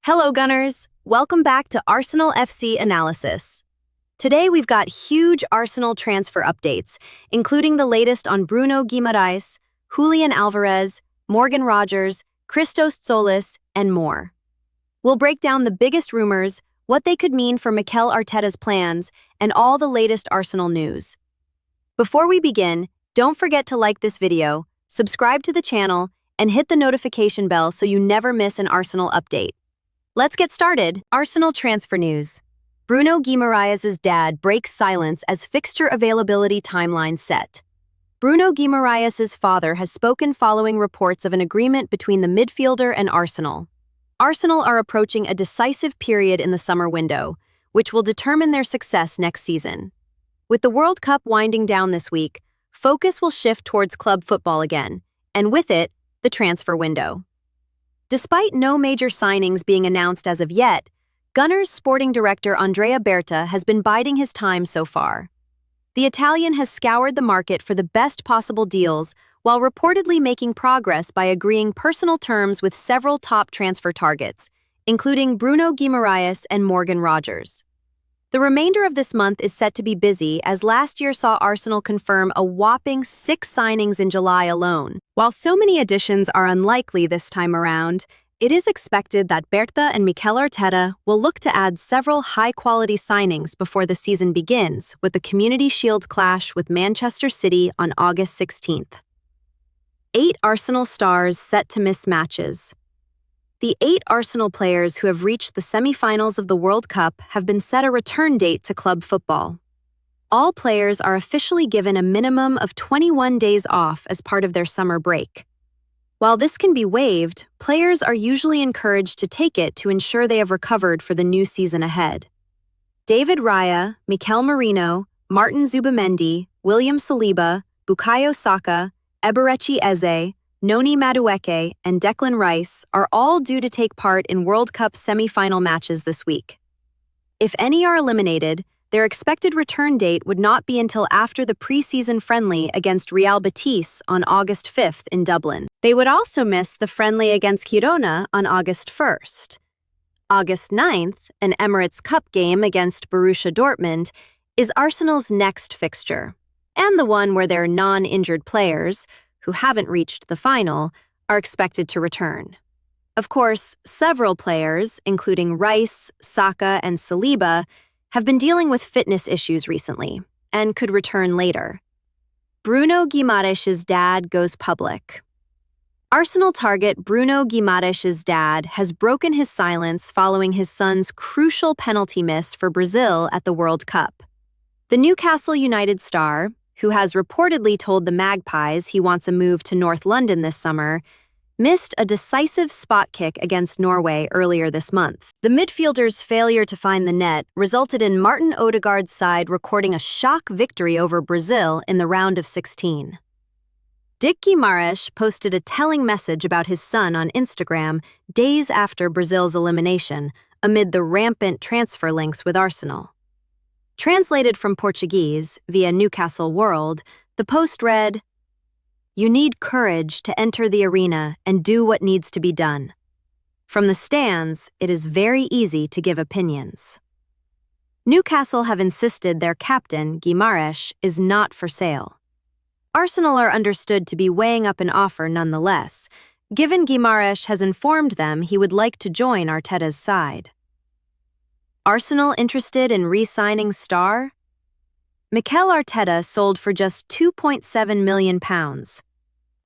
Hello, Gunners! Welcome back to Arsenal FC Analysis. Today we've got huge Arsenal transfer updates, including the latest on Bruno Guimaraes, Julian Alvarez, Morgan Rogers, Christos Tzolis, and more. We'll break down the biggest rumors, what they could mean for Mikel Arteta's plans, and all the latest Arsenal news. Before we begin, don't forget to like this video, subscribe to the channel, and hit the notification bell so you never miss an Arsenal update. Let's get started. Arsenal transfer news. Bruno Guimaraes' dad breaks silence as fixture availability timeline set. Bruno Guimaraes' father has spoken following reports of an agreement between the midfielder and Arsenal. Arsenal are approaching a decisive period in the summer window, which will determine their success next season. With the World Cup winding down this week, focus will shift towards club football again, and with it, the transfer window. Despite no major signings being announced as of yet, Gunners sporting director Andrea Berta has been biding his time so far. The Italian has scoured the market for the best possible deals while reportedly making progress by agreeing personal terms with several top transfer targets, including Bruno Guimaraes and Morgan Rogers. The remainder of this month is set to be busy as last year saw Arsenal confirm a whopping 6 signings in July alone. While so many additions are unlikely this time around, it is expected that Berta and Mikel Arteta will look to add several high-quality signings before the season begins with the Community Shield clash with Manchester City on August 16th. 8 Arsenal stars set to miss matches. The 8 Arsenal players who have reached the semi-finals of the World Cup have been set a return date to club football. All players are officially given a minimum of 21 days off as part of their summer break. While this can be waived, players are usually encouraged to take it to ensure they have recovered for the new season ahead. David Raya, Mikel Merino, Martin Zubimendi, William Saliba, Bukayo Saka, Eberechi Eze, Noni Madueke, and Declan Rice are all due to take part in World Cup semi-final matches this week. If any are eliminated, their expected return date would not be until after the pre-season friendly against Real Betis on August 5th in Dublin. They would also miss the friendly against Girona on August 1st. August 9th, an Emirates Cup game against Borussia Dortmund, is Arsenal's next fixture, and the one where their non-injured players, who haven't reached the final, are expected to return. Of course, several players, including Rice, Saka, and Saliba, have been dealing with fitness issues recently and could return later. Bruno Guimaraes' dad goes public. Arsenal target Bruno Guimaraes' dad has broken his silence following his son's crucial penalty miss for Brazil at the World Cup. The Newcastle United star, who has reportedly told the Magpies he wants a move to North London this summer, missed a decisive spot kick against Norway earlier this month. The midfielder's failure to find the net resulted in Martin Odegaard's side recording a shock victory over Brazil in the round of 16. Dick Guimaraes posted a telling message about his son on Instagram days after Brazil's elimination, amid the rampant transfer links with Arsenal. Translated from Portuguese via Newcastle World, the post read, "You need courage to enter the arena and do what needs to be done. From the stands, it is very easy to give opinions." Newcastle have insisted their captain, Guimaraes, is not for sale. Arsenal are understood to be weighing up an offer nonetheless, given Guimaraes has informed them he would like to join Arteta's side. Arsenal interested in re-signing star? Mikel Arteta sold for just £2.7 million.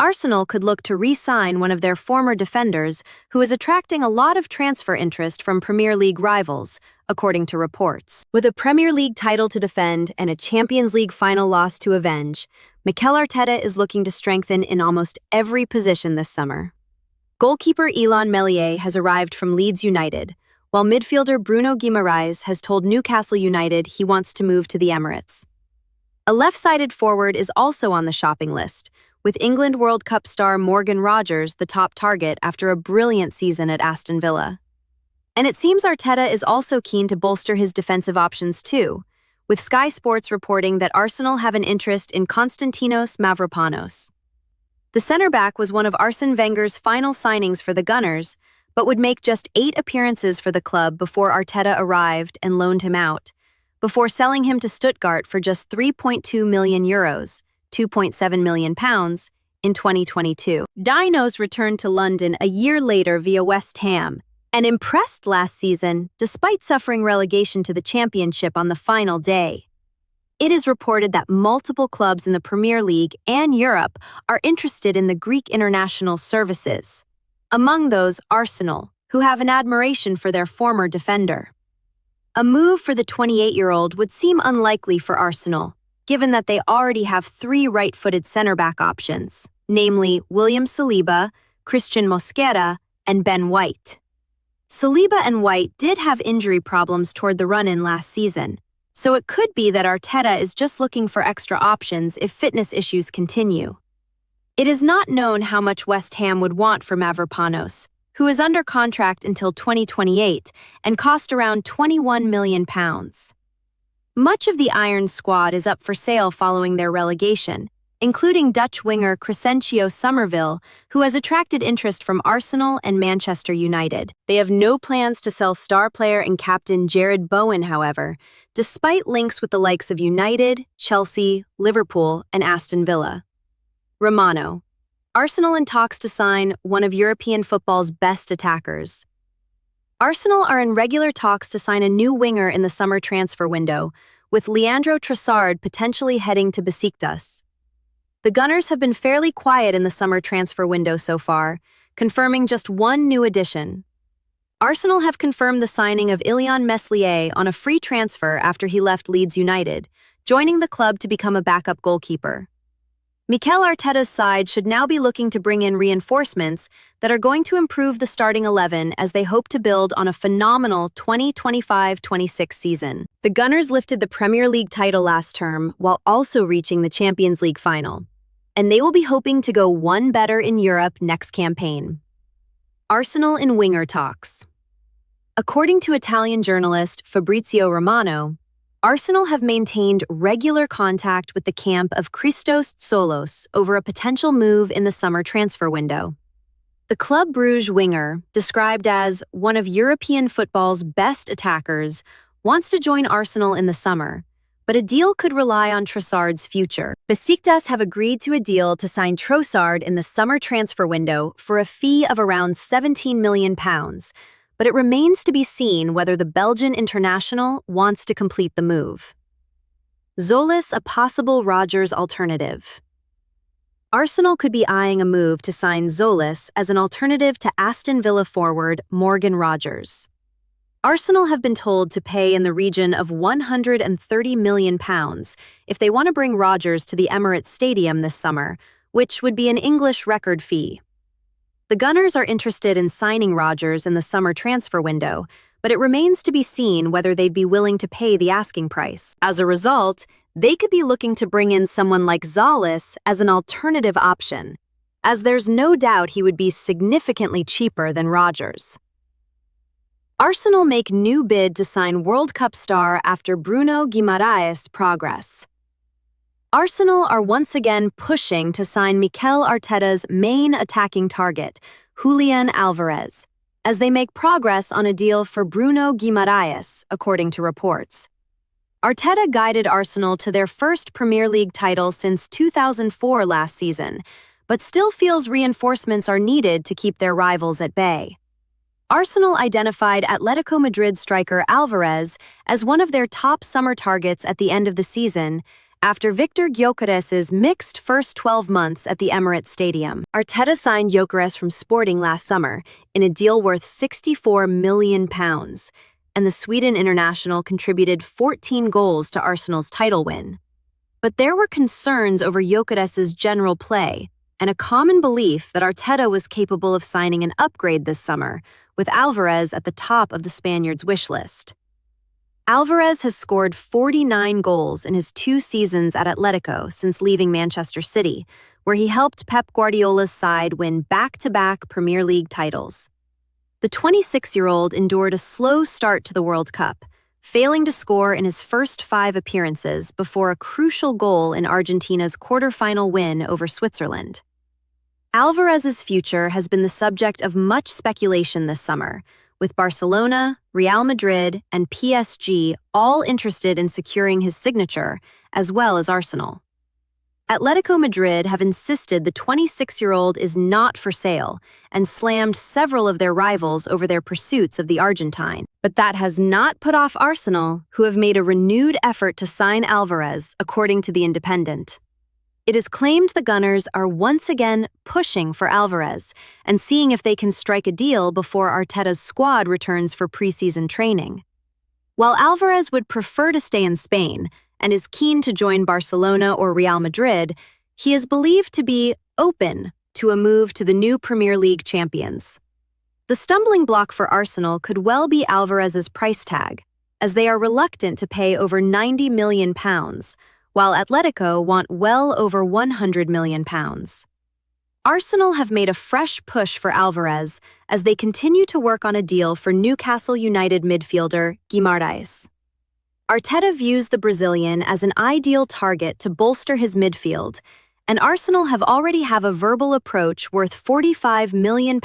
Arsenal could look to re-sign one of their former defenders who is attracting a lot of transfer interest from Premier League rivals, according to reports. With a Premier League title to defend and a Champions League final loss to avenge, Mikel Arteta is looking to strengthen in almost every position this summer. Goalkeeper Illan Meslier has arrived from Leeds United, while midfielder Bruno Guimaraes has told Newcastle United he wants to move to the Emirates. A left-sided forward is also on the shopping list, with England World Cup star Morgan Rogers the top target after a brilliant season at Aston Villa. And it seems Arteta is also keen to bolster his defensive options too, with Sky Sports reporting that Arsenal have an interest in Konstantinos Mavropanos. The centre-back was one of Arsene Wenger's final signings for the Gunners, but would make just 8 appearances for the club before Arteta arrived and loaned him out, before selling him to Stuttgart for just €3.2 million, £2.7 million, in 2022. Dinos returned to London a year later via West Ham, and impressed last season despite suffering relegation to the Championship on the final day. It is reported that multiple clubs in the Premier League and Europe are interested in the Greek international services. Among those, Arsenal, who have an admiration for their former defender. A move for the 28-year-old would seem unlikely for Arsenal, given that they already have 3 right-footed centre-back options, namely William Saliba, Christian Mosquera, and Ben White. Saliba and White did have injury problems toward the run-in last season, so it could be that Arteta is just looking for extra options if fitness issues continue. It is not known how much West Ham would want for Mavropanos, who is under contract until 2028 and cost around £21 million. Much of the Iron squad is up for sale following their relegation, including Dutch winger Crescencio Somerville, who has attracted interest from Arsenal and Manchester United. They have no plans to sell star player and captain Jared Bowen, however, despite links with the likes of United, Chelsea, Liverpool, and Aston Villa. Romano. Arsenal in talks to sign one of European football's best attackers. Arsenal are in regular talks to sign a new winger in the summer transfer window, with Leandro Trossard potentially heading to Besiktas. The Gunners have been fairly quiet in the summer transfer window so far, confirming just one new addition. Arsenal have confirmed the signing of Ilian Meslier on a free transfer after he left Leeds United, joining the club to become a backup goalkeeper. Mikel Arteta's side should now be looking to bring in reinforcements that are going to improve the starting 11 as they hope to build on a phenomenal 2025-26 season. The Gunners lifted the Premier League title last term while also reaching the Champions League final, and they will be hoping to go one better in Europe next campaign. Arsenal in winger talks. According to Italian journalist Fabrizio Romano, Arsenal have maintained regular contact with the camp of Christos Tzolis over a potential move in the summer transfer window. The Club Brugge winger, described as one of European football's best attackers, wants to join Arsenal in the summer, but a deal could rely on Trossard's future. Besiktas have agreed to a deal to sign Trossard in the summer transfer window for a fee of around £17 million, but it remains to be seen whether the Belgian international wants to complete the move. Tzolis a possible Rodgers alternative. Arsenal could be eyeing a move to sign Tzolis as an alternative to Aston Villa forward Morgan Rodgers. Arsenal have been told to pay in the region of £130 million if they want to bring Rodgers to the Emirates Stadium this summer, which would be an English record fee. The Gunners are interested in signing Rodgers in the summer transfer window, but it remains to be seen whether they'd be willing to pay the asking price. As a result, they could be looking to bring in someone like Tzolis as an alternative option, as there's no doubt he would be significantly cheaper than Rodgers. Arsenal make new bid to sign World Cup star after Bruno Guimaraes' progress. Arsenal are once again pushing to sign Mikel Arteta's main attacking target, Julian Alvarez, as they make progress on a deal for Bruno Guimaraes, according to reports. Arteta guided Arsenal to their first Premier League title since 2004 last season, but still feels reinforcements are needed to keep their rivals at bay. Arsenal identified Atletico Madrid striker Alvarez as one of their top summer targets at the end of the season, after Victor Gyökeres's mixed first 12 months at the Emirates Stadium. Arteta signed Gyökeres from Sporting last summer in a deal worth £64 million, and the Sweden international contributed 14 goals to Arsenal's title win. But there were concerns over Gyökeres's general play, and a common belief that Arteta was capable of signing an upgrade this summer, with Alvarez at the top of the Spaniard's wish list. Alvarez has scored 49 goals in his 2 seasons at Atletico since leaving Manchester City, where he helped Pep Guardiola's side win back-to-back Premier League titles. The 26-year-old endured a slow start to the World Cup, failing to score in his first 5 appearances before a crucial goal in Argentina's quarter-final win over Switzerland. Alvarez's future has been the subject of much speculation this summer, with Barcelona, Real Madrid, and PSG all interested in securing his signature, as well as Arsenal. Atletico Madrid have insisted the 26-year-old is not for sale and slammed several of their rivals over their pursuits of the Argentine. But that has not put off Arsenal, who have made a renewed effort to sign Alvarez, according to The Independent. It is claimed the Gunners are once again pushing for Alvarez and seeing if they can strike a deal before Arteta'S squad returns for preseason training. While Alvarez would prefer to stay in Spain and is keen to join Barcelona or Real Madrid, he is believed to be open to a move to the new Premier League champions. The stumbling block for Arsenal could well be Alvarez's price tag, as they are reluctant to pay over £90 million, while Atletico want well over £100 million. Arsenal have made a fresh push for Alvarez as they continue to work on a deal for Newcastle United midfielder Guimaraes. Arteta views the Brazilian as an ideal target to bolster his midfield, and Arsenal have already a verbal approach worth £45 million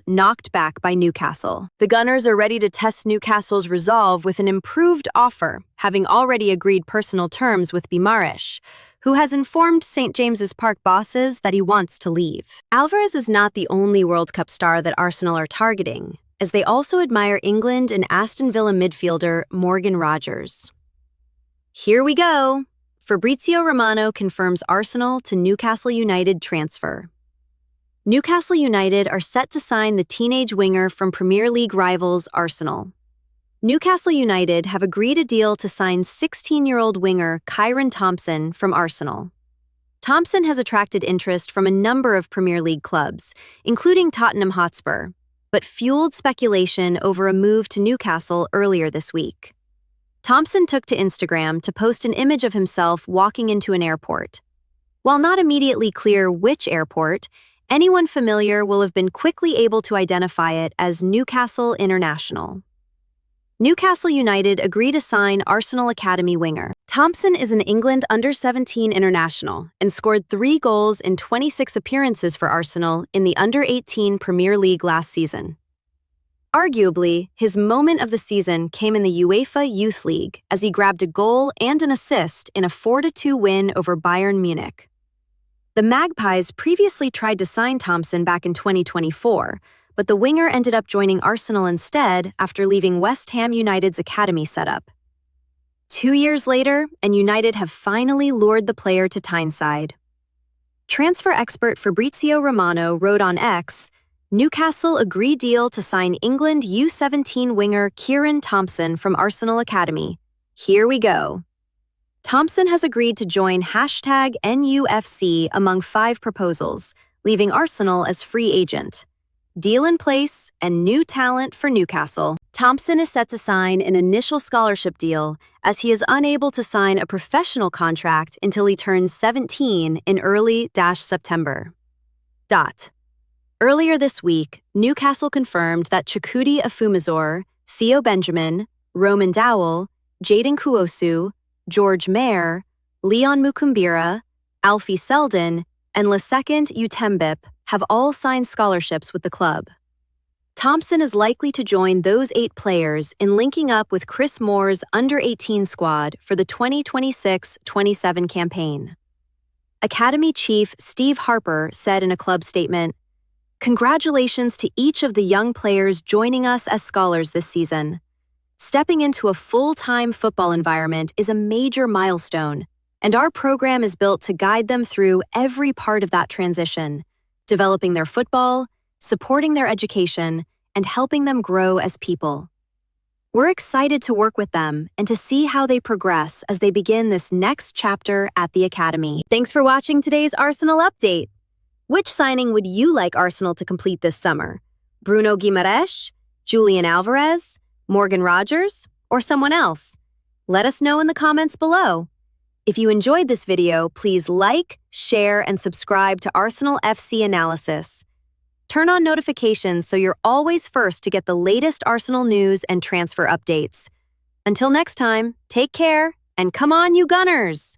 knocked back by Newcastle. The Gunners are ready to test Newcastle's resolve with an improved offer, having already agreed personal terms with Guimaraes, who has informed St. James's Park bosses that he wants to leave. Alvarez is not the only World Cup star that Arsenal are targeting, as they also admire England and Aston Villa midfielder Morgan Rogers. Here we go! Fabrizio Romano confirms Arsenal to Newcastle United transfer. Newcastle United are set to sign the teenage winger from Premier League rivals Arsenal. Newcastle United have agreed a deal to sign 16-year-old winger Kyron Thompson from Arsenal. Thompson has attracted interest from a number of Premier League clubs, including Tottenham Hotspur, but fueled speculation over a move to Newcastle earlier this week. Thompson took to Instagram to post an image of himself walking into an airport. While not immediately clear which airport, anyone familiar will have been quickly able to identify it as Newcastle International. Newcastle United agreed to sign Arsenal Academy winger. Thompson is an England under-17 international and scored 3 goals in 26 appearances for Arsenal in the under-18 Premier League last season. Arguably, his moment of the season came in the UEFA Youth League as he grabbed a goal and an assist in a 4-2 win over Bayern Munich. The Magpies previously tried to sign Thompson back in 2024, but the winger ended up joining Arsenal instead after leaving West Ham United's academy setup. 2 years later, and United have finally lured the player to Tyneside. Transfer expert Fabrizio Romano wrote on X, Newcastle agree deal to sign England U17 winger Kyron Thompson from Arsenal Academy. Here we go. Thompson has agreed to join #NUFC among 5 proposals, leaving Arsenal as free agent. Deal in place and new talent for Newcastle. Thompson is set to sign an initial scholarship deal as he is unable to sign a professional contract until he turns 17 in early-September. Earlier this week, Newcastle confirmed that Chukwudi Afumizor, Theo Benjamin, Roman Dowell, Jadon Kuosu, George Mayer, Leon Mukumbira, Alfie Selden, and Lesekent Utembip have all signed scholarships with the club. Thompson is likely to join those 8 players in linking up with Chris Moore's under-18 squad for the 2026-27 campaign. Academy chief Steve Harper said in a club statement, "Congratulations to each of the young players joining us as scholars this season. Stepping into a full-time football environment is a major milestone, and our program is built to guide them through every part of that transition, developing their football, supporting their education, and helping them grow as people. We're excited to work with them and to see how they progress as they begin this next chapter at the Academy." Thanks for watching today's Arsenal Update. Which signing would you like Arsenal to complete this summer? Bruno Guimaraes, Julian Alvarez, Morgan Rogers, or someone else? Let us know in the comments below. If you enjoyed this video, please like, share, and subscribe to Arsenal FC Analysis. Turn on notifications so you're always first to get the latest Arsenal news and transfer updates. Until next time, take care, and come on, you Gunners!